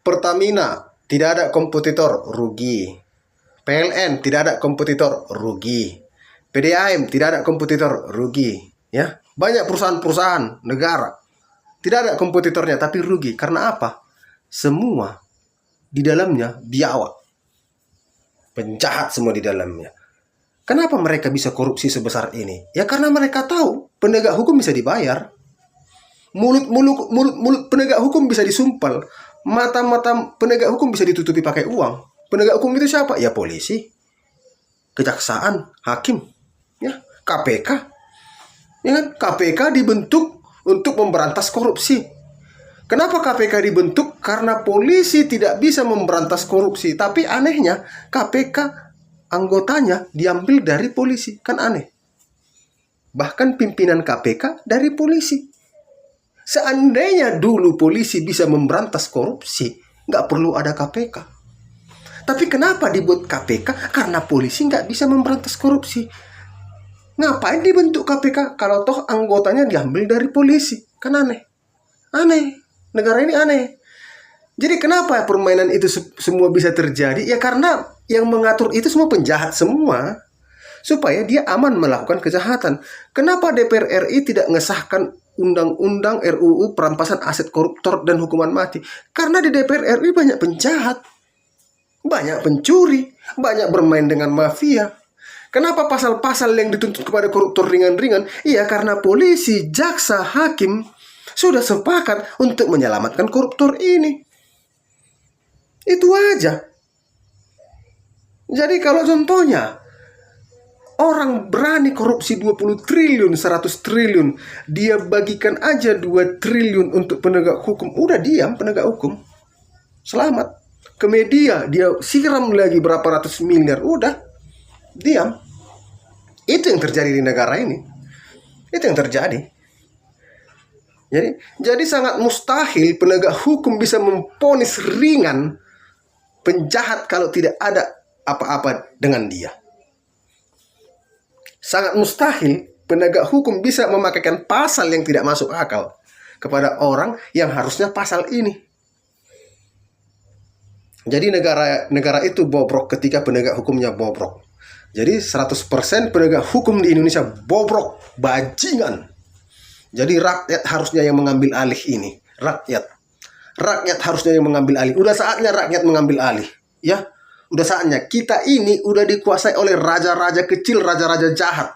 Pertamina tidak ada kompetitor, rugi. PLN tidak ada kompetitor, rugi. PDAM tidak ada kompetitor, rugi. Ya, banyak perusahaan-perusahaan negara tidak ada kompetitornya tapi rugi. Karena apa? Semua di dalamnya biawak, penjahat semua di dalamnya. Kenapa mereka bisa korupsi sebesar ini? Ya karena mereka tahu penegak hukum bisa dibayar. Mulut penegak hukum bisa disumpal. Mata-mata penegak hukum bisa ditutupi pakai uang. Penegak hukum itu siapa? Ya polisi, kejaksaan, hakim, ya KPK. Ya kan? KPK dibentuk untuk memberantas korupsi. Kenapa KPK dibentuk? Karena polisi tidak bisa memberantas korupsi. Tapi anehnya KPK anggotanya diambil dari polisi. Kan aneh. Bahkan pimpinan KPK dari polisi. Seandainya dulu polisi bisa memberantas korupsi, nggak perlu ada KPK. Tapi kenapa dibuat KPK? Karena polisi nggak bisa memberantas korupsi. Ngapain dibentuk KPK kalau toh anggotanya diambil dari polisi? Kan aneh. Aneh. Negara ini aneh. Jadi kenapa permainan itu semua bisa terjadi? Ya karena yang mengatur itu semua penjahat semua. Supaya dia aman melakukan kejahatan. Kenapa DPR RI tidak mengesahkan undang-undang RUU perampasan aset koruptor dan hukuman mati? Karena di DPR RI banyak penjahat, banyak pencuri, banyak bermain dengan mafia. Kenapa pasal-pasal yang dituntut kepada koruptor ringan-ringan? Iya karena polisi, jaksa, hakim sudah sepakat untuk menyelamatkan koruptor ini. Itu aja. Jadi kalau contohnya orang berani korupsi 20 triliun, 100 triliun. Dia bagikan aja 2 triliun untuk penegak hukum. Udah diam penegak hukum. Selamat. Ke media dia siram lagi berapa ratus miliar. Udah diam. Itu yang terjadi di negara ini. Itu yang terjadi. Jadi sangat mustahil penegak hukum bisa memvonis ringan penjahat kalau tidak ada apa-apa dengan dia. Sangat mustahil penegak hukum bisa memakaikan pasal yang tidak masuk akal kepada orang yang harusnya pasal ini. Jadi negara itu bobrok ketika penegak hukumnya bobrok. Jadi 100% penegak hukum di Indonesia bobrok, bajingan. Jadi rakyat harusnya yang mengambil alih ini. Rakyat harusnya yang mengambil alih. Udah saatnya rakyat mengambil alih. Ya. Udah saatnya. Kita ini udah dikuasai oleh raja-raja kecil, raja-raja jahat.